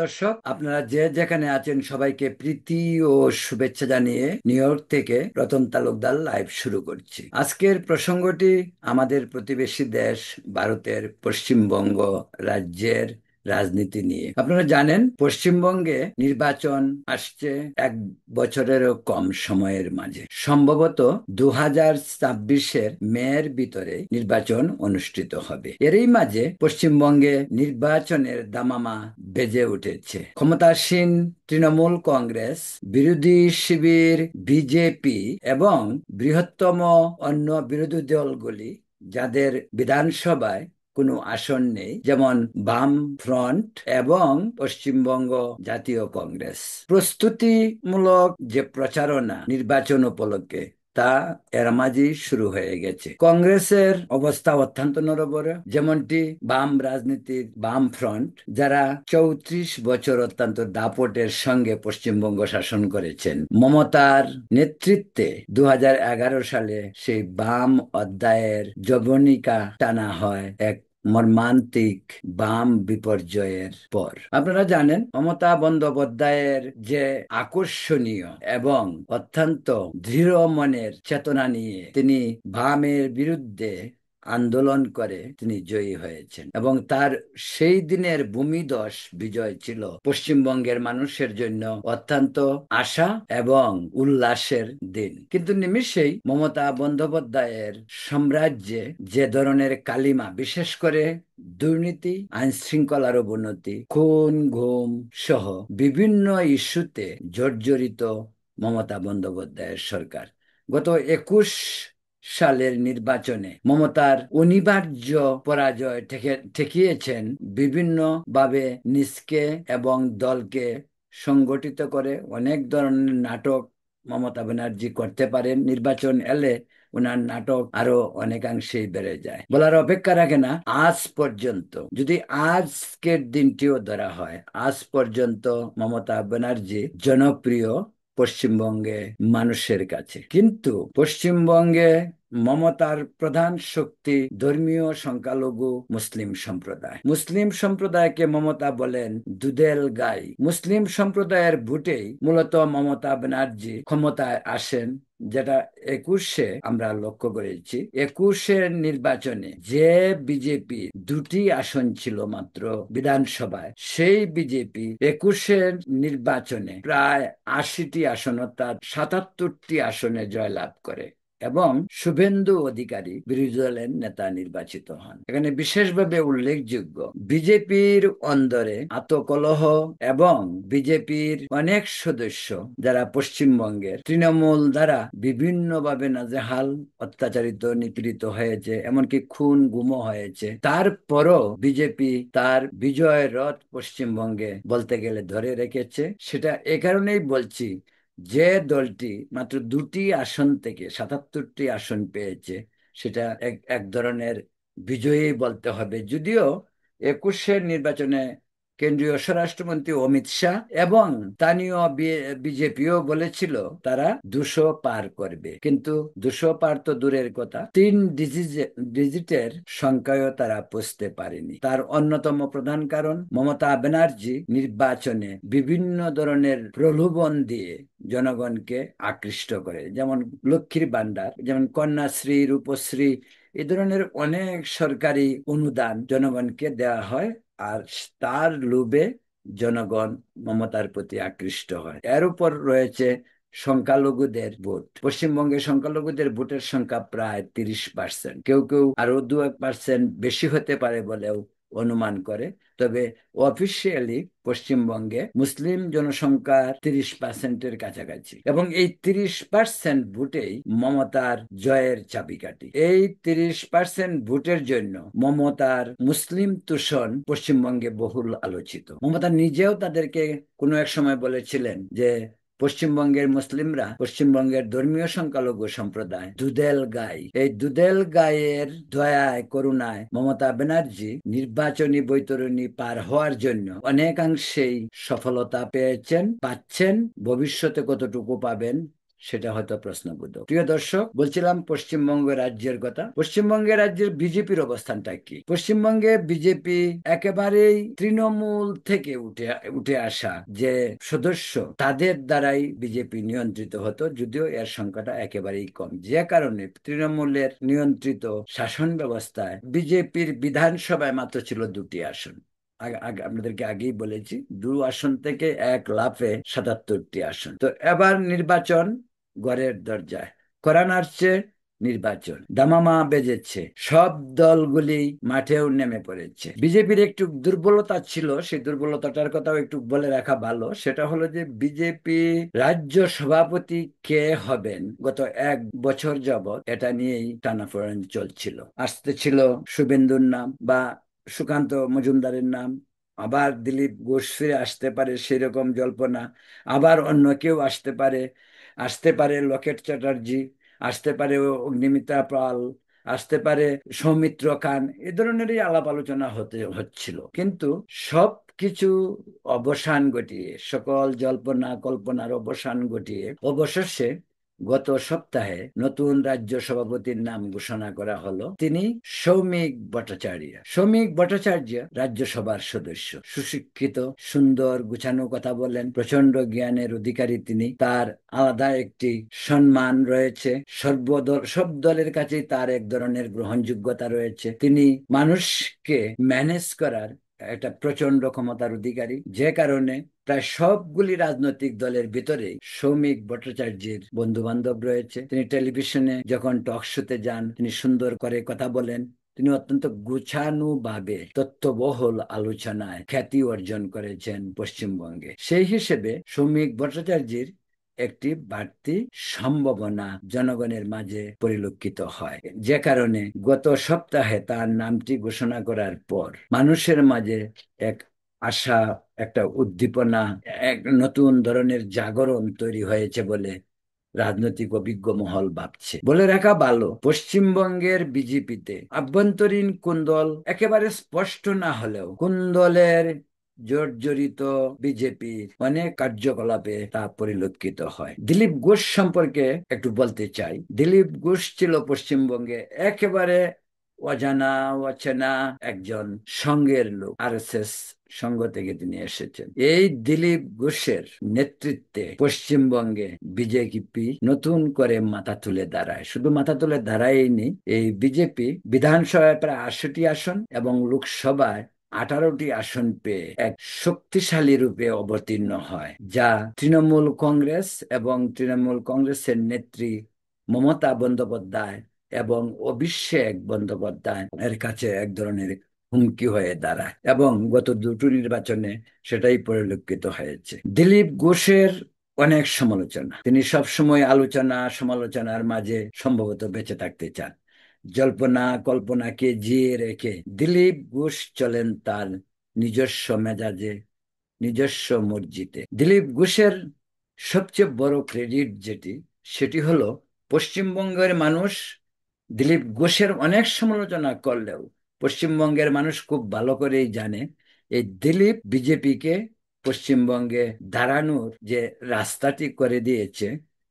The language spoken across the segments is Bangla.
দর্শক, আপনারা যে যেখানে আছেন সবাইকে প্রীতি ও শুভেচ্ছা জানিয়ে নিউ ইয়র্ক থেকে রতন তালুকদার লাইভ শুরু করছি। আজকের প্রসঙ্গটি আমাদের প্রতিবেশী দেশ ভারতের পশ্চিমবঙ্গ রাজ্যের রাজনীতি নিয়ে। আপনারা জানেন পশ্চিমবঙ্গে নির্বাচন আসছে 1 বছরেরও কম সময়ের মাঝে। সম্ভবত 2026-এর মের ভিতরে নির্বাচন অনুষ্ঠিত হবে। এরই মাঝে পশ্চিমবঙ্গে নির্বাচনের দামামা বেজে উঠেছে। ক্ষমতাসীন তৃণমূল কংগ্রেস, বিরোধী শিবির বিজেপি এবং বৃহত্তম অন্য বিরোধী দলগুলি যাদের বিধানসভায় কোনো আসন নেই, যেমন বাম ফ্রন্ট এবং পশ্চিমবঙ্গ জাতীয় কংগ্রেস, প্রস্তুতিমূলক যে প্রচারণা নির্বাচন উপলক্ষে তা এর মাঝেই শুরু হয়ে গেছে। কংগ্রেসের অবস্থা অত্যন্ত নড়বড়ে। যেমনটি বাম রাজনীতির বাম ফ্রন্ট, যারা 34 বছর অত্যন্ত দাপটের সঙ্গে পশ্চিমবঙ্গ শাসন করেছেন, মমতার নেতৃত্বে 2011 সালে সেই বাম অধ্যায়ের যবনিকা টানা হয় এক মর্মান্তিক বাম বিপর্যয়ের পর। আপনারা জানেন মমতা বন্দ্যোপাধ্যায়ের যে আকর্ষণীয় এবং অত্যন্ত দৃঢ় মনের চেতনা নিয়ে তিনি বামের বিরুদ্ধে আন্দোলন করে তিনি জয়ী হয়েছেন, এবং তার সেই দিনের ভূমিধস বিজয় ছিল পশ্চিমবঙ্গের মানুষের জন্য অত্যন্ত আশা এবং উল্লাসের দিন। কিন্তু নিমিষেই মমতা বন্দ্যোপাধ্যায়ের সাম্রাজ্যে যে ধরনের কালিমা, বিশেষ করে দুর্নীতি, আইন শৃঙ্খলার অবনতি, খুন গুম সহ বিভিন্ন ইস্যুতে জর্জরিত মমতা বন্দ্যোপাধ্যায়ের সরকার, গত 21 সালের নির্বাচনে মমতার অনিবার্য পরাজয় ঠেকিয়েছেন বিভিন্ন ভাবে নিজকে এবং দলকে সংগঠিত করে। অনেক ধরনের নাটক মমতা ব্যানার্জি করতে পারেন, নির্বাচন এলে ওনার নাটক আরো অনেকাংশেই বেড়ে যায়, বলার অপেক্ষা রাখে না। আজ পর্যন্ত, যদি আজকের দিনটিও ধরা হয়, আজ পর্যন্ত মমতা ব্যানার্জি জনপ্রিয় পশ্চিমবঙ্গে মানুষের কাছে। কিন্তু পশ্চিমবঙ্গে মমতার প্রধান শক্তি ধর্মীয় সংখ্যালঘু মুসলিম সম্প্রদায়। মুসলিম সম্প্রদায়কে মমতা বলেন দুধেল গাই। মুসলিম সম্প্রদায়ের ভোটেই মূলত মমতা ব্যানার্জি ক্ষমতায় আসেন, যেটা 21-এ আমরা লক্ষ্য করেছি। 21-এর নির্বাচনে যে বিজেপি 2টি আসন ছিল মাত্র বিধানসভায়, সেই বিজেপি 21-এর নির্বাচনে প্রায় 80টি আসন, অর্থাৎ 77টি আসনে জয়লাভ করে এবং শুভেন্দু অধিকারী বিরোধী দলের নেতা নির্বাচিত হন। এখানে বিশেষভাবে উল্লেখযোগ্য বিজেপির অন্দরে আত্মকলহ এবং বিজেপির অনেক সদস্য যারা পশ্চিমবঙ্গের তৃণমূল দ্বারা বিভিন্নভাবে নাজেহাল, অত্যাচারিত, নিপীড়িত হয়েছে, এমনকি খুন গুমও হয়েছে, তারপরও বিজেপি তার বিজয় রথ পশ্চিমবঙ্গে বলতে গেলে ধরে রেখেছে। সেটা এ কারণেই বলছি, যে দলটি মাত্র 2টি আসন থেকে 77টি আসন পেয়েছে, সেটা এক এক ধরনের বিজয়ী বলতে হবে। যদিও 21-এর নির্বাচনে কেন্দ্রীয় স্বরাষ্ট্রমন্ত্রী অমিত শাহ এবং স্থানীয় বিজেপিও বলেছিল তারা 200 পার করবে, কিন্তু 200 পার তো দূরের কথা, 3 ডিজিটের সংখ্যায়ও তারা পৌঁছতে পারেনি। তার অন্যতম প্রধান কারণ মমতা ব্যানার্জি নির্বাচনে বিভিন্ন ধরনের প্রলোভন দিয়ে জনগণকে আকৃষ্ট করে, যেমন লক্ষ্মীর ভান্ডার, যেমন কন্যাশ্রী, রূপশ্রী, এ ধরনের অনেক সরকারি অনুদান জনগণকে দেওয়া হয়, আর তার লোভে জনগণ মমতার প্রতি আকৃষ্ট হয়। এর উপর রয়েছে সংখ্যালঘুদের ভোট। পশ্চিমবঙ্গে সংখ্যালঘুদের ভোটের সংখ্যা প্রায় 30%, কেউ কেউ আরো 2-1% বেশি হতে পারে বলেও অনুমান করে। তবে অফিসিয়ালি পশ্চিমবঙ্গে মুসলিম জনসংখ্যা 30%-এর কাছাকাছি, এবং এই 30% ভোটেই মমতার জয়ের চাবিকাঠি। এই 30% ভোটের জন্য মমতার মুসলিম তোষণ পশ্চিমবঙ্গে বহুল আলোচিত। মমতা নিজেও তাদেরকে কোনো এক সময় বলেছিলেন যে পশ্চিমবঙ্গের মুসলিমরা, পশ্চিমবঙ্গের ধর্মীয় সংখ্যালঘু সম্প্রদায় দুধেল গাই। এই দুধেল গায়ের দয়ায় করুণায় মমতা ব্যানার্জি নির্বাচনী বৈতরণী পার হওয়ার জন্য অনেকাংশেই সফলতা পেয়েছেন, পাচ্ছেন। ভবিষ্যতে কতটুকু পাবেন সেটা হয়তো প্রশ্নবোধক। প্রিয় দর্শক, বলছিলাম পশ্চিমবঙ্গ রাজ্যের কথা। পশ্চিমবঙ্গের রাজ্যের বিজেপির অবস্থানটা কি? পশ্চিমবঙ্গে বিজেপি একেবারেই তৃণমূল থেকে উঠে উঠে আসা যে সদস্য, তাদের দ্বারাই বিজেপি নিয়ন্ত্রিত হতো, যদিও এর সংখ্যাটা একেবারেই কম। যে কারণে তৃণমূলের নিয়ন্ত্রিত শাসন ব্যবস্থায় বিজেপির বিধানসভায় মাত্র ছিল 2টি আসন। আপনাদেরকে আগেই বলেছি, 2 আসন থেকে এক লাফে 77টি আসন। তো এবার নির্বাচন ঘরের দরজায়, করা নাড়ছে, নির্বাচন দামামা বেজেছে, সব দলগুলি মাঠেও নেমে পড়েছে। বিজেপির একটু দুর্বলতা ছিল, সেই দুর্বলতাটার কথাও একটু বলে রাখা ভালো। সেটা হলো যে বিজেপি রাজ্য সভাপতি কে হবেন, গত 1 বছর যাবৎ এটা নিয়েই টানাপোড়েন চলছিল। আসতে ছিল শুভেন্দুর নাম বা সুকান্ত মজুমদারের নাম, আবার দিলীপ ঘোষ ফিরে আসতে পারে সেরকম জল্পনা, আবার অন্য কেউ আসতে পারে, আসতে পারে লকেট চ্যাটার্জি, আসতে পারে অগ্নিমিত্রা পাল, আসতে পারে সৌমিত্র খান। এ ধরনেরই আলাপ আলোচনা হচ্ছিল, কিন্তু সব কিছু অবসান ঘটিয়ে, সকল জল্পনা কল্পনার অবসান ঘটিয়ে অবশেষে গত সপ্তাহে নতুন রাজ্য সভাপতির নাম ঘোষণা করা হলো। তিনি সৌমিক ভট্টাচার্য। সৌমিক ভট্টাচার্য রাজ্যসভার সদস্য, সুশিক্ষিত, সুন্দর গুছানো কথা বলেন, প্রচন্ড জ্ঞানের অধিকারী তিনি। তার আলাদা একটি সম্মান রয়েছে, সব দলের কাছেই তার এক ধরনের গ্রহণযোগ্যতা রয়েছে। তিনি মানুষকে ম্যানেজ করার একটা প্রচন্ড ক্ষমতার অধিকারী, যে কারণে প্রায় সবগুলি রাজনৈতিক দলের ভিতরে সৌমিক ভট্টাচার্যের বন্ধু বান্ধব রয়েছে। তিনি টেলিভিশনে যখন টক শোতে যান, তিনি সুন্দর করে কথা বলেন। তিনি অত্যন্ত গুছানুভাবে তথ্যবহুল আলোচনায় খ্যাতি অর্জন করেছেন পশ্চিমবঙ্গে। সেই হিসেবে সৌমিক ভট্টাচার্যের একটি বাড়তি সম্ভাবনা জনগণের মাঝে পরিলক্ষিত হয়, যে কারণে গত সপ্তাহে তার নামটি ঘোষণা করার পর মানুষের মাঝে এক আশা, একটা উদ্দীপনা, এক নতুন ধরনের জাগরণ তৈরি হয়েছে বলে রাজনৈতিক অভিজ্ঞ মহল ভাবছে। বলে রাখা ভালো, পশ্চিমবঙ্গের বিজেপিতে আভ্যন্তরীণ কুন্দল একেবারে স্পষ্ট না হলেও কুন্দলের জর্জরিত বিজেপির অনেক কার্যকলাপে তা পরিলক্ষিত হয়। দিলীপ ঘোষ সম্পর্কে একটু বলতে চাই। দিলীপ ঘোষ ছিল পশ্চিমবঙ্গে একেবারে অজানা অচেনা একজন সঙ্গের লোক, আরএসএস সঙ্গ থেকে তিনি এসেছেন। এই দিলীপ ঘোষের নেতৃত্বে পশ্চিমবঙ্গে বিজেপি নতুন করে মাথা তুলে দাঁড়ায়। শুধু মাথা তুলে দাঁড়ায়নি, এই বিজেপি বিধানসভায় প্রায় 80টি আসন এবং লোকসভায় 18টি আসন পেয়ে এক শক্তিশালী রূপে অবতীর্ণ হয়, যা তৃণমূল কংগ্রেস এবং তৃণমূল কংগ্রেসের নেত্রী মমতা বন্দ্যোপাধ্যায় এবং অভিষেক বন্দ্যোপাধ্যায় এর কাছে এক ধরনের হুমকি হয়ে দাঁড়ায়, এবং গত 2টি নির্বাচনে সেটাই পরিলক্ষিত হয়েছে। দিলীপ ঘোষের অনেক সমালোচনা, তিনি সবসময় আলোচনা সমালোচনার মাঝে সম্ভবত বেঁচে থাকতে চান। জল্পনা কল্পনাকে জিয়ে রেখে দিলীপ ঘোষ চলেন তার নিজস্ব মেজাজে, নিজস্ব মর্জিতে। দিলীপ ঘোষের সবচেয়ে বড় ক্রেডিট সেটি হলো পশ্চিমবঙ্গের মানুষ দিলীপ ঘোষের অনেক সমালোচনা করলেও পশ্চিমবঙ্গের মানুষ খুব ভালো করেই জানে এই দিলীপ বিজেপিকে পশ্চিমবঙ্গে দাঁড়ানোর যে রাস্তাটি করে দিয়েছে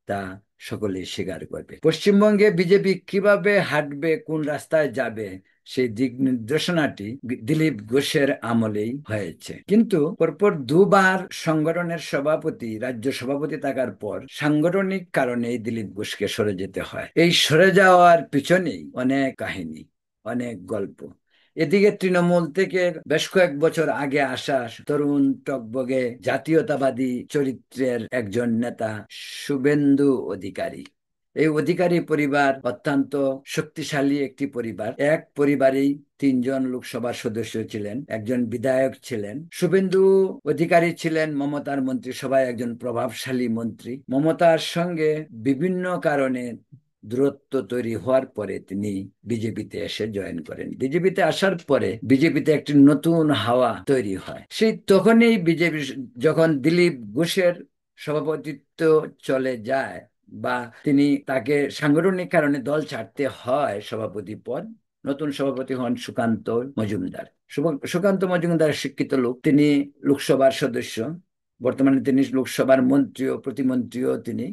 তা সকলেই স্বীকার করবে। পশ্চিমবঙ্গে বিজেপি কিভাবে হাঁটবে, কোন রাস্তায় যাবে, সেই দিক নির্দেশনাটি দিলীপ ঘোষের আমলেই হয়েছে। কিন্তু পরপর 2বার সংগঠনের সভাপতি, রাজ্য সভাপতি থাকার পর সাংগঠনিক কারণেই দিলীপ ঘোষকে সরে যেতে হয়। এই সরে যাওয়ার পিছনেই অনেক কাহিনী, অনেক গল্প। এদিকে তৃণমূল থেকে বেশ কয়েক বছর আগে আসা তরুণ টকবগে জাতীয়তাবাদী চরিত্রের একজন নেতা শুভেন্দু অধিকারী। এই অধিকারী পরিবার অত্যন্ত শক্তিশালী একটি পরিবার। এক পরিবারেই 3জন লোকসভার সদস্য ছিলেন, একজন বিধায়ক ছিলেন। শুভেন্দু অধিকারী ছিলেন মমতার মন্ত্রিসভায় একজন প্রভাবশালী মন্ত্রী। মমতার সঙ্গে বিভিন্ন কারণে দূরত্ব তৈরি হওয়ার পরে তিনি বিজেপিতে এসে জয়েন করেন। বিজেপিতে আসার পরে বিজেপিতে একটি নতুন হাওয়া তৈরি হয়। সেই তখনই বিজেপি, যখন দিলীপ ঘোষের সভাপতিত্ব চলে যায় বা তাকে সাংগঠনিক কারণে দল ছাড়তে হয় সভাপতি পদ, নতুন সভাপতি হন সুকান্ত মজুমদার। সুকান্ত মজুমদার শিক্ষিত লোক, তিনি লোকসভার সদস্য, বর্তমানে তিনি লোকসভার মন্ত্রী ও প্রতিমন্ত্রীও তিনি।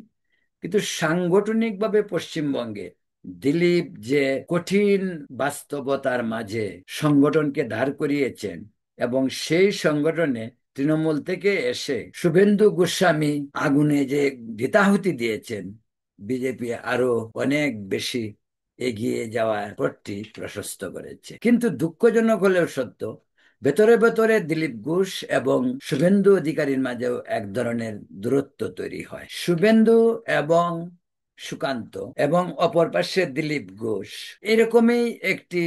কিন্তু সাংগঠনিকভাবে পশ্চিমবঙ্গে দিলীপ যে কঠিন বাস্তবতার মাঝে সংগঠনকে দাঁড় করিয়েছেন, এবং সেই সংগঠনে তৃণমূল থেকে এসে শুভেন্দু গোস্বামী আগুনে যে গীতাহুতি দিয়েছেন, বিজেপি আরো অনেক বেশি এগিয়ে যাওয়ার পথটি প্রশস্ত করেছে। কিন্তু দুঃখজনক হলেও সত্য, ভেতরে ভেতরে দিলীপ ঘোষ এবং শুভেন্দু অধিকারীর মাঝেও এক ধরনের দূরত্ব তৈরি হয়। শুভেন্দু এবং সুকান্ত এবং অপর পাশে দিলীপ ঘোষ, এরকমই একটি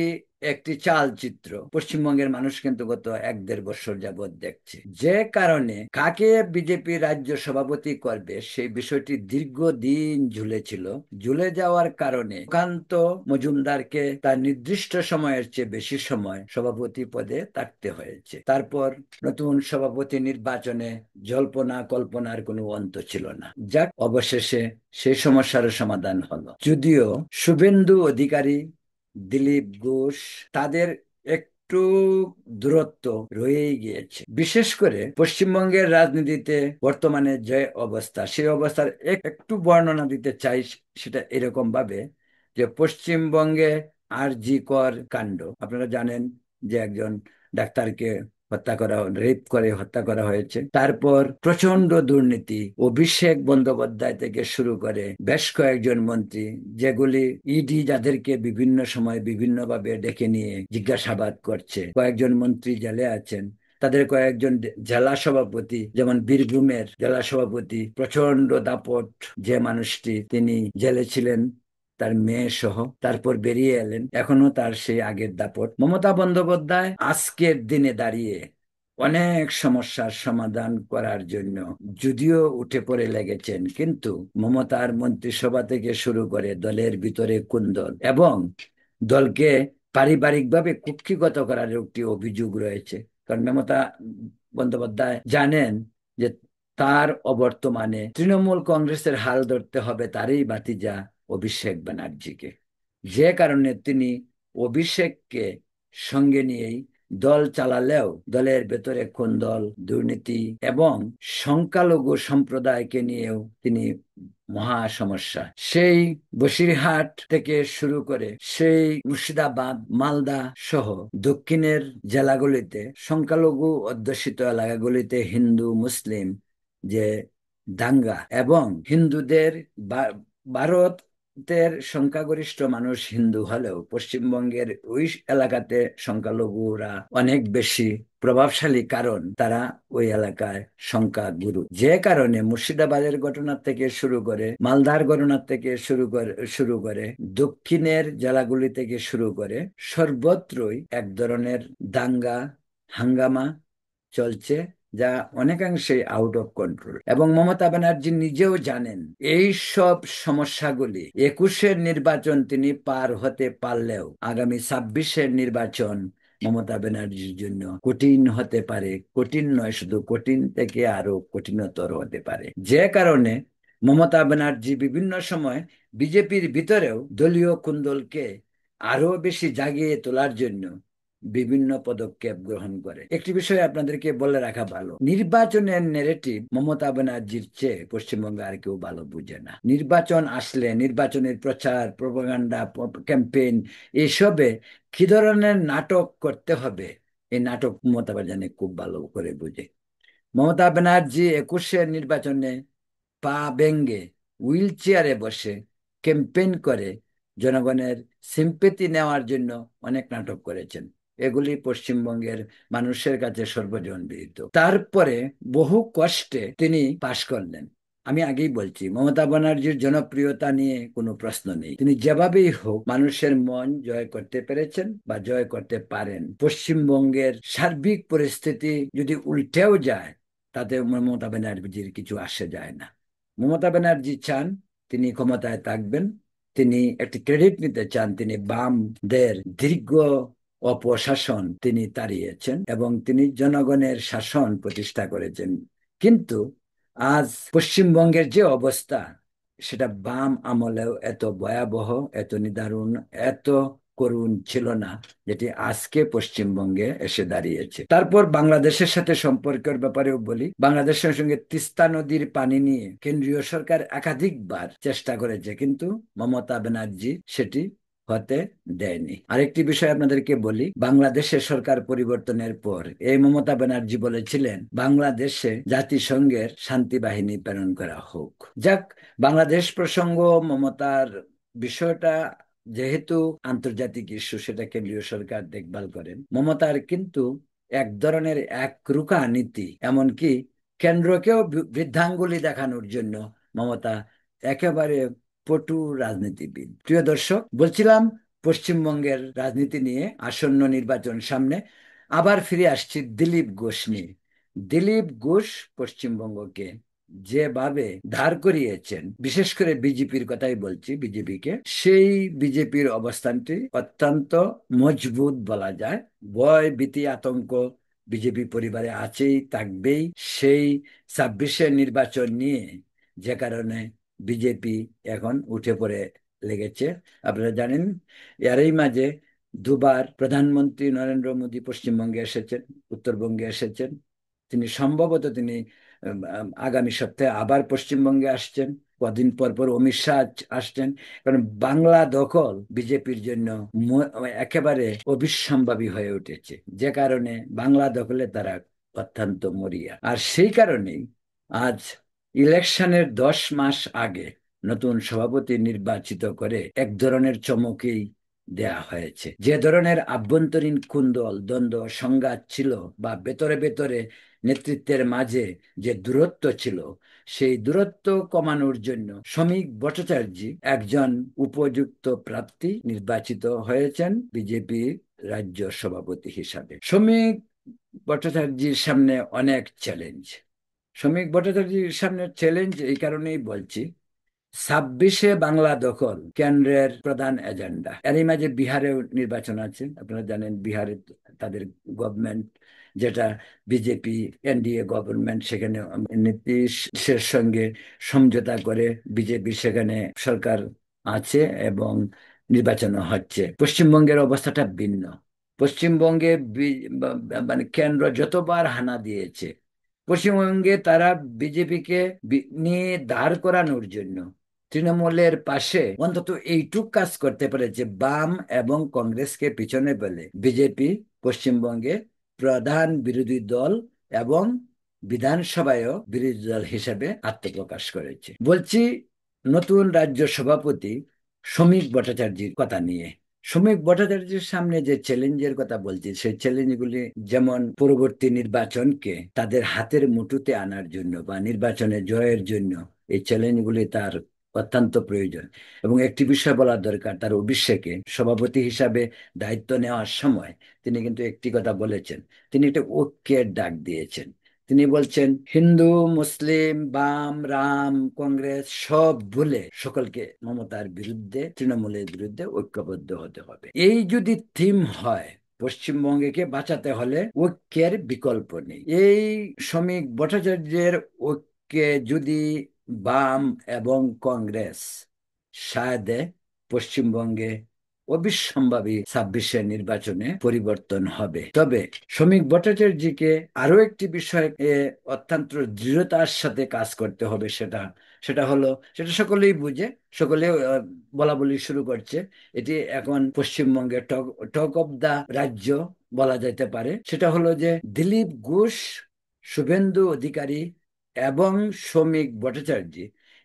একটি চালচিত্র পশ্চিমবঙ্গের মানুষ কিন্তু গত 1-1.5 বছর যাবৎ দেখছে। যে কারণে কাকে বিজেপি রাজ্য সভাপতি করবে সেই বিষয়টি দীর্ঘদিন ঝুলেছিল। ঝুলে যাওয়ার কারণে সুকান্ত মজুমদারকে তার নির্দিষ্ট সময়ের চেয়ে বেশি সময় সভাপতি পদে থাকতে হয়েছে। তারপর নতুন সভাপতি নির্বাচনে জল্পনা কল্পনার কোনো অন্ত ছিল না। যাক, অবশেষে সেই সমস্যার সমাধান হলো, যদিও শুভেন্দু অধিকারী, দিলীপ ঘোষ, তাদের একটু দূরত্ব রয়েই গিয়েছে। বিশেষ করে পশ্চিমবঙ্গের রাজনীতিতে বর্তমানে যে অবস্থা, সেই অবস্থার একটু বর্ণনা দিতে চাই। সেটা এরকম ভাবে যে পশ্চিমবঙ্গে আরজি কর কাণ্ড, আপনারা জানেন যে একজন ডাক্তারকে হত্যা করা, রেপ করে হত্যা করা হয়েছে। তারপর প্রচন্ড দুর্নীতি, অভিষেক বন্দ্যোপাধ্যায় থেকে শুরু করে বেশ কয়েকজন মন্ত্রী, যেগুলি ইডি যাদেরকে বিভিন্ন সময় বিভিন্নভাবে ডেকে নিয়ে জিজ্ঞাসাবাদ করছে। কয়েকজন মন্ত্রী জেলে আছেন, তাদের কয়েকজন জেলা সভাপতি, যেমন বীরভূমের জেলা সভাপতি প্রচন্ড দাপট যে মানুষটি, তিনি জেলে ছিলেন তার মেয়ে সহ, তারপর বেরিয়ে এলেন, এখনো তার সেই আগের দাপট। মমতা বন্দ্যোপাধ্যায় আজকের দিনে দাঁড়িয়ে অনেক সমস্যার সমাধান করার জন্য যদিও উঠে পড়ে লেগেছেন, কিন্তু মমতার মন্ত্রিসভা থেকে শুরু করে দলের ভিতরে কুন্দল এবং দলকে পারিবারিকভাবে কুক্ষিগত করার একটি অভিযোগ রয়েছে। কারণ মমতা বন্দ্যোপাধ্যায় জানেন যে তার অবর্তমানে তৃণমূল কংগ্রেসের হাল ধরতে হবে তারই ভাতিজা অভিষেক ব্যানার্জিকে। যে কারণে তিনি অভিষেককে সঙ্গে নিয়েই দল চালালেও দলের ভেতরে কোন্দল, দুর্নীতি এবং সংখ্যালঘু সম্প্রদায়কে নিয়েও তিনি মহা সমস্যা। সেই বসিরহাট থেকে শুরু করে সেই মুর্শিদাবাদ, মালদা সহ দক্ষিণের জেলাগুলিতে, সংখ্যালঘু অধ্যুষিত এলাকাগুলিতে হিন্দু মুসলিম যে দাঙ্গা, এবং হিন্দুদের ভারতের সংখ্যাগরিষ্ঠ মানুষ হিন্দু হলেও পশ্চিমবঙ্গের ওই এলাকাতে সংখ্যালঘুরা অনেক বেশি প্রভাবশালী, কারণ তারা ওই এলাকায় সংখ্যাগুরু। যে কারণে মুর্শিদাবাদের ঘটনা থেকে শুরু করে, মালদার ঘটনা থেকে শুরু করে দক্ষিণের জেলাগুলি থেকে শুরু করে সর্বত্রই এক ধরনের দাঙ্গা হাঙ্গামা চলছে, যা অনেকাংশে আউট অফ কন্ট্রোল। এবং মমতা ব্যানার্জি নিজেও জানেন এই সব সমস্যাগুলি 21-এর নির্বাচন তিনি পার হতে পারলেও আগামী 26-এর নির্বাচন মমতা ব্যানার্জির জন্য কঠিন হতে পারে। কঠিন নয়, শুধু কঠিন থেকে আরো কঠিনতর হতে পারে। যে কারণে মমতা ব্যানার্জি বিভিন্ন সময় বিজেপির ভিতরেও দলীয় কুন্দলকে আরো বেশি জাগিয়ে তোলার জন্য বিভিন্ন পদক্ষেপ গ্রহণ করে। একটি বিষয় আপনাদেরকে বলে রাখা ভালো, নির্বাচনের নেরেটিভ মমতা ব্যানার্জির চেয়ে পশ্চিমবঙ্গে আর কেউ ভালো বুঝে না। নির্বাচন আসলে নির্বাচনের প্রচার, প্রপাগান্ডা, ক্যাম্পেইন, এসবে কি ধরনের নাটক করতে হবে, এই নাটক মমতা ব্যানার্জি খুব ভালো করে বুঝে। মমতা ব্যানার্জি 21-এর নির্বাচনে পা ব্যঙ্গে হুইল চেয়ারে বসে ক্যাম্পেইন করে জনগণের সিম্পেথি নেওয়ার জন্য অনেক নাটক করেছেন। এগুলি পশ্চিমবঙ্গের মানুষের কাছে সর্বজনবিদিত। তারপরে বহু কষ্টে তিনি পাশ করলেন। আমি আগেই বলছি, মমতা ব্যানার্জির জনপ্রিয়তা নিয়ে কোনো প্রশ্ন নেই। তিনি যেভাবেই হোক মানুষের মন জয় করতে পেরেছেন বা জয় করতে পারেন। পশ্চিমবঙ্গের সার্বিক পরিস্থিতি যদি উল্টেও যায়, তাতে মমতা ব্যানার্জির কিছু আসে যায় না। মমতা ব্যানার্জি চান তিনি ক্ষমতায় থাকবেন, তিনি একটি ক্রেডিট নিতে চান, তিনি বামদের দীর্ঘ অপশাসন তিনি তাড়িয়েছেন এবং তিনি জনগণের শাসন প্রতিষ্ঠা করেছেন। কিন্তু আজ পশ্চিমবঙ্গের যে অবস্থা, সেটা বাম আমলেও এত ভয়াবহ, এত নিদারুণ, এত করুণ ছিল না, যেটি আজকে পশ্চিমবঙ্গে এসে দাঁড়িয়েছে। তারপর বাংলাদেশের সাথে সম্পর্কের ব্যাপারেও বলি, বাংলাদেশের সঙ্গে তিস্তা নদীর পানি নিয়ে কেন্দ্রীয় সরকার একাধিকবার চেষ্টা করেছে, কিন্তু মমতা ব্যানার্জি সেটি হতে দেয়নি। আরেকটি বিষয় আপনাদেরকে বলি, বাংলাদেশের সরকার পরিবর্তনের পর এই মমতা ব্যানার্জি বলেছিলেন বাংলাদেশে জাতিসংঘের শান্তি বাহিনী প্রেরণ করা হোক। যাক, বাংলাদেশ প্রসঙ্গ, মমতার বিষয়টা যেহেতু আন্তর্জাতিক ইস্যু, সেটা কেন্দ্রীয় সরকার দেখভাল করেন। মমতার কিন্তু এক ধরনের একরুখা নীতি, এমনকি কেন্দ্রকেও বৃদ্ধাঙ্গুলি দেখানোর জন্য মমতা একেবারে পটু রাজনীতিবিদ। প্রিয় দর্শক, বলছিলাম পশ্চিমবঙ্গের রাজনীতি নিয়ে, আসন্ন নির্বাচন সামনে। আবার ফিরে আসছি দিলীপ ঘোষ নিয়ে। দিলীপ ঘোষ পশ্চিমবঙ্গকে যেভাবে দাঁড় করিয়েছেন, বিশেষ করে বিজেপির কথাই বলছি, বিজেপিকে, সেই বিজেপির অবস্থানটি অত্যন্ত মজবুত বলা যায়। ভয় ভীতি আতঙ্ক বিজেপি পরিবারে আছেই, থাকবেই। সেই 26-এর নির্বাচন নিয়ে যে কারণে বিজেপি এখন উঠে পড়ে লেগেছে। আপনারা জানেন, এরই মাঝে দুবার প্রধানমন্ত্রী নরেন্দ্র মোদী পশ্চিমবঙ্গে এসেছেন, উত্তরবঙ্গে এসেছেন। তিনি আগামী সপ্তাহে আবার পশ্চিমবঙ্গে আসছেন। কদিন পর পর অমিত শাহ আসছেন। কারণ বাংলা দখল বিজেপির জন্য একেবারে অবিসম্ভাবী হয়ে উঠেছে, যে কারণে বাংলা দখলে তারা অত্যন্ত মরিয়া। আর সেই কারণেই আজ ইলেকশনের 10 মাস আগে নতুন সভাপতি নির্বাচিত করে এক ধরনের চমকেই দেয়া হয়েছে। যে ধরনের আভ্যন্তরীণ কুন্দল দ্বন্দ্ব সংঘাত ছিল, বা ভেতরে ভেতরে নেতৃত্বের মাঝে যে দূরত্ব ছিল, সেই দূরত্ব কমানোর জন্য শ্রমিক ভট্টাচার্য একজন উপযুক্ত প্রার্থী নির্বাচিত হয়েছেন বিজেপি রাজ্য সভাপতি হিসাবে। শ্রমিক ভট্টাচার্যের সামনে অনেক চ্যালেঞ্জ। শ্রমিক ভট্টাচার্যের সামনে চ্যালেঞ্জ এই কারণেই বলছি, 26-এ বাংলা দখল কেন্দ্রের প্রধান এজেন্ডা। এরই মাঝে বিহারেও নির্বাচন আছে। আপনারা জানেন বিহারে তাদের গভর্নমেন্ট, যেটা বিজেপি এনডিএ গভর্নমেন্ট, সেখানে নীতিশের সঙ্গে সমঝোতা করে বিজেপি সেখানে সরকার আছে এবং নির্বাচন হচ্ছে। পশ্চিমবঙ্গের অবস্থাটা ভিন্ন। পশ্চিমবঙ্গে মানে কেন্দ্র যতবার হানা দিয়েছে, পশ্চিমবঙ্গে তারা বিজেপিকে নিয়ে দাঁড় করানোর জন্য তৃণমূলের পাশে অন্তত এইটুক কাজ করতে পেরেছে, বাম এবং কংগ্রেসকে পিছনে ফেলে বিজেপি পশ্চিমবঙ্গে প্রধান বিরোধী দল এবং বিধানসভায়ও বিরোধী দল হিসেবে আত্মপ্রকাশ করেছে। বলছি নতুন রাজ্য সভাপতি শ্রমিক ভট্টাচার্যের কথা নিয়ে। শ্রমিক ভট্টাচার্যের সামনে যে চ্যালেঞ্জের কথা বলছি, সেই চ্যালেঞ্জগুলি যেমন পরবর্তী নির্বাচনকে তাদের হাতের মুঠোতে আনার জন্য বা নির্বাচনে জয়ের জন্য এই চ্যালেঞ্জগুলি তার অত্যন্ত প্রয়োজন। এবং একটি বিষয় বলার দরকার, তার অভিষেকে সভাপতি হিসাবে দায়িত্ব নেওয়ার সময় তিনি কিন্তু একটি কথা বলেছেন। তিনি একটা ঐক্যের ডাক দিয়েছেন। তিনি বলছেন হিন্দু মুসলিম বাম রাম কংগ্রেস সব ভুলে সকলকে মমতার বিরুদ্ধে, তৃণমূলের বিরুদ্ধে ঐক্যবদ্ধ হতে হবে। এই যদি থিম হয়, পশ্চিমবঙ্গকে বাঁচাতে হলে ঐক্যের বিকল্প নেই। এই শ্রমিক ভট্টাচার্যের ঐক্যে যদি বাম এবং কংগ্রেস সায় দেয়, পশ্চিমবঙ্গে অবিসম্ভাবী 26-এর নির্বাচনে পরিবর্তন হবে। তবে শ্রমিক ভট্টাচার্যকে আরো একটি বিষয় অত্যন্ত দৃঢ়তার সাথে কাজ করতে হবে। সেটা সেটা হলো, সেটা সকলেই বুঝে, সকলেই বলা বলি শুরু করছে। এটি এখন পশ্চিমবঙ্গে টক অফ দা রাজ্য বলা যেতে পারে। সেটা হলো যে দিলীপ ঘোষ, শুভেন্দু অধিকারী এবং শ্রমিক ভট্টাচার্য,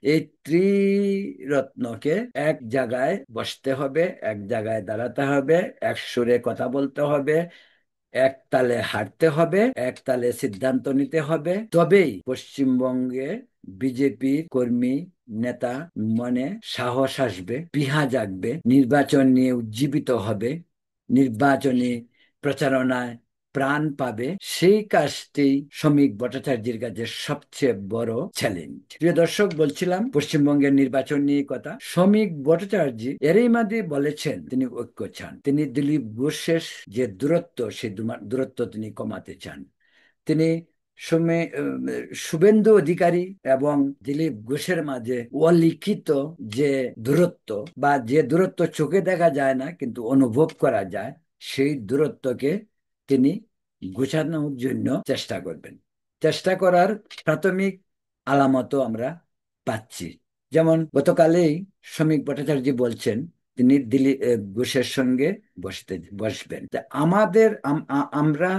এই ত্রিরত্নকে এক জায়গায় বসতে হবে, এক জায়গায় দাঁড়াতে হবে, এক সুরে কথা বলতে হবে, এক তালে হাঁটতে হবে, এক তালে সিদ্ধান্ত নিতে হবে। তবেই পশ্চিমবঙ্গে বিজেপি কর্মী নেতা মনে সাহস আসবে, পিহা জাগবে, নির্বাচন নিয়ে উজ্জীবিত হবে, নির্বাচনী প্রচারণায় প্রাণ পাবে। সেই কাজটি শ্রমিক ভট্টাচার্যের কাছে সবচেয়ে বড় চ্যালেঞ্জ। প্রিয় দর্শক, বলছিলাম পশ্চিমবঙ্গের নির্বাচন নিয়ে কথা। শ্রমিক ভট্টাচার্য এরই মাঝে বলেছেন তিনি ঐক্য চান। তিনি দিলীপ ঘোষের যে দূরত্ব, সেই দূরত্ব তিনি কমাতে চান। তিনি শুভেন্দু অধিকারী এবং দিলীপ ঘোষের মাঝে অলিখিত যে দূরত্ব, বা যে দূরত্ব চোখে দেখা যায় না কিন্তু অনুভব করা যায়, সেই দূরত্বকে তিনি ঘোচানোর জন্য চেষ্টা করবেন। চেষ্টা করার প্রাথমিক আলামতও আমরা পাচ্ছি। যেমন গতকালেই শ্রমিক ভট্টাচার্য বলছেন তিনি দিলীপ ঘোষের সঙ্গে বসবেন। তা আমরা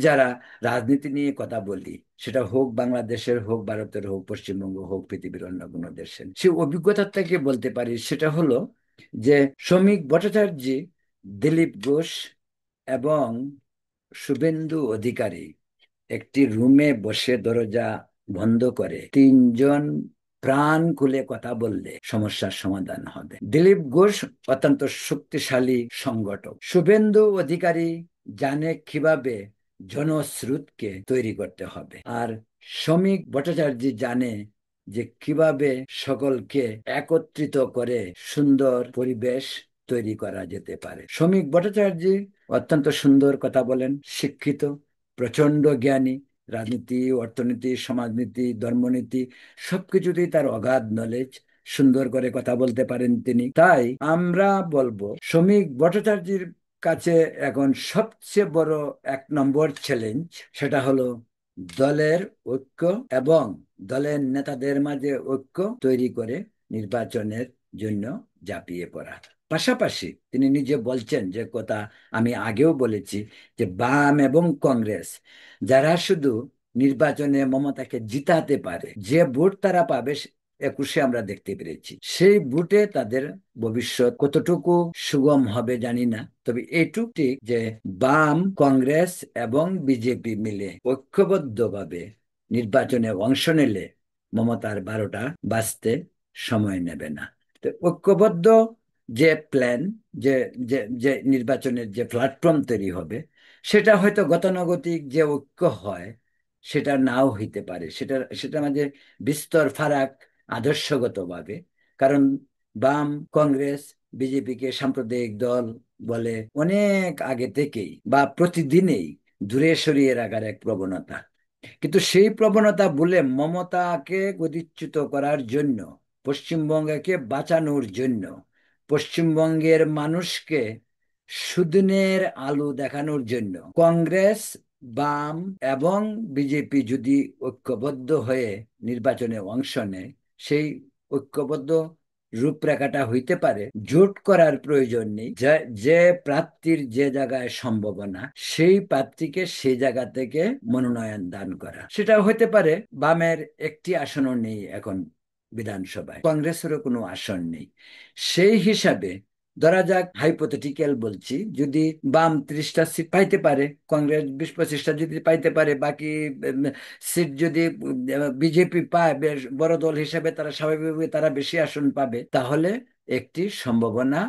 যারা রাজনীতি নিয়ে কথা বলি, সেটা হোক বাংলাদেশের, হোক ভারতের, হোক পশ্চিমবঙ্গ, হোক পৃথিবীর অন্য কোনো দেশের, সে অভিজ্ঞতা থেকে বলতে পারি, সেটা হলো যে শ্রমিক ভট্টাচার্য, দিলীপ ঘোষ এবং শুভেন্দু অধিকারী একটি রুমে বসে দরজা বন্ধ করে তিনজন প্রাণ খুলে কথা বললে সমস্যার সমাধান হবে। দিলীপ ঘোষ অত্যন্ত শক্তিশালী সংগঠক, শুভেন্দু অধিকারী জানে কিভাবে জনস্রোতকে তৈরি করতে হবে, আর শ্রমিক ভট্টাচার্য জানে যে কিভাবে সকলকে একত্রিত করে সুন্দর পরিবেশ তৈরি করা যেতে পারে। শ্রমিক ভট্টাচার্য অত্যন্ত সুন্দর কথা বলেন, শিক্ষিত, প্রচন্ড জ্ঞানী, রাজনীতি, অর্থনীতি, সমাজনীতি, ধর্মনীতি সবকিছুতেই তার অগাধ নলেজ, সুন্দর করে কথা বলতে পারেন তিনি। তাই আমরা বলবো শ্রমিক ভট্টাচার্যের কাছে এখন সবচেয়ে বড় 1 নম্বর চ্যালেঞ্জ, সেটা হলো দলের ঐক্য এবং দলের নেতাদের মাঝে ঐক্য তৈরি করে নির্বাচনের জন্য ঝাঁপিয়ে পড়া। পাশাপাশি তিনি নিজে বলছেন যে কথা আমি আগেও বলেছি, যে বাম এবং কংগ্রেস যারা শুধু নির্বাচনে মমতাকে জিতাতে পারে, যে ভোট তারা পাবে 21-এ আমরা দেখতে পেরেছি, সেই ভোটে তাদের ভবিষ্যৎ কতটুকু সুগম হবে জানি না। তবে এইটুক ঠিক যে বাম, কংগ্রেস এবং বিজেপি মিলে ঐক্যবদ্ধভাবে নির্বাচনে অংশ নিলে মমতার 12টা বাজতে সময় নেবে না। তো ঐক্যবদ্ধ যে প্ল্যান, যে যে যে নির্বাচনের যে প্ল্যাটফর্ম তৈরি হবে, সেটা হয়তো গতানুগতিক যে ঐক্য হয় সেটা নাও হইতে পারে, সেটা মাঝে বিস্তর ফারাক আদর্শগতভাবে। কারণ বাম, কংগ্রেস বিজেপিকে সাম্প্রদায়িক দল বলে অনেক আগে থেকেই বা প্রতিদিনেই দূরে সরিয়ে রাখার এক প্রবণতা। কিন্তু সেই প্রবণতা বলে মমতাকে গদিচ্যুত করার জন্য, পশ্চিমবঙ্গকে বাঁচানোর জন্য, পশ্চিমবঙ্গের মানুষকে সুদিনের আলো দেখানোর জন্য কংগ্রেস, বাম এবং বিজেপি যদি ঐক্যবদ্ধ হয়ে নির্বাচনে অংশ নেয়, সেই ঐক্যবদ্ধ রূপরেখাটা হইতে পারে জোট করার প্রয়োজন নেই। যে প্রার্থীর যে জায়গায় সম্ভাবনা, সেই প্রার্থীকে সেই জায়গা থেকে মনোনয়ন দান করা। সেটা হতে পারে বামের একটি আসনও নেই এখন বিধানসভায়, কংগ্রেসেরও কোনো আসন নেই। সেই হিসাবে ধরা যাক, হাইপোথেটিক্যাল বলছি, যদি বাম 30টা সিট পাইতে পারে, কংগ্রেস 20-25টা যদি পাইতে পারে, বাকি সিট যদি বিজেপি পায়, বেশ বড় দল হিসেবে তারা স্বাভাবিকভাবে তারা বেশি আসন পাবে, তাহলে একটি সম্ভাবনা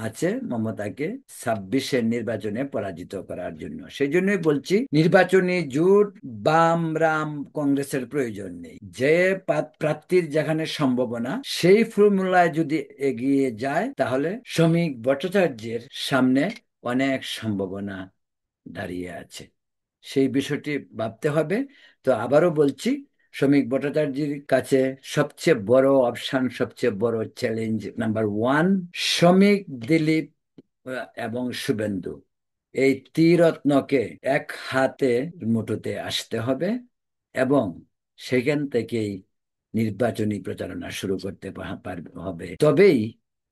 আছে মমতাকে 26-এর নির্বাচনে পরাজিত করার জন্য। সেই জন্যই বলছি নির্বাচনী জোট বাম, রাম, কংগ্রেসের প্রয়োজন নেই। যে প্রার্থীর যেখানে সম্ভাবনা, সেই ফর্মুলায় যদি এগিয়ে যায়, তাহলে শ্রমিক ভট্টাচার্যের সামনে অনেক সম্ভাবনা দাঁড়িয়ে আছে। সেই বিষয়টি ভাবতে হবে। তো আবারও বলছি, শ্রমিক ভট্টাচার্যের কাছে সবচেয়ে বড় অপশন, সবচেয়ে বড় চ্যালেঞ্জ নাম্বার 1, শ্রমিক, দিলীপ এবং শুভেন্দু, এই ত্রিরত্নকে এক হাতে মুঠোতে আসতে হবে এবং সেখান থেকেই নির্বাচনী প্রচারণা শুরু করতে হবে। তবেই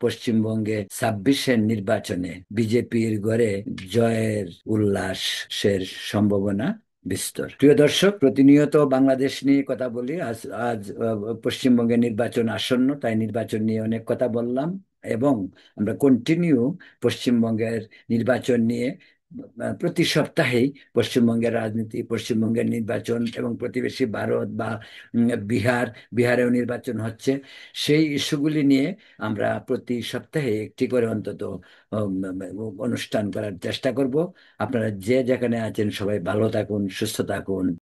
পশ্চিমবঙ্গে 26-এর নির্বাচনে বিজেপির গড়ে জয়ের উল্লাসের সম্ভাবনা বিস্তর। প্রিয় দর্শক, প্রতিনিয়ত বাংলাদেশ নিয়ে কথা বলি। আজ আজ পশ্চিমবঙ্গের নির্বাচন আসন্ন, তাই নির্বাচন নিয়ে অনেক কথা বললাম এবং আমরা কন্টিনিউ পশ্চিমবঙ্গের নির্বাচন নিয়ে প্রতি সপ্তাহেই পশ্চিমবঙ্গের রাজনীতি, পশ্চিমবঙ্গের নির্বাচন এবং প্রতিবেশী ভারত বা বিহারেও নির্বাচন হচ্ছে, সেই ইস্যুগুলি নিয়ে আমরা প্রতি সপ্তাহে একটি করে অন্তত অনুষ্ঠান করার চেষ্টা করব। আপনারা যে যেখানে আছেন সবাই ভালো থাকুন, সুস্থ থাকুন।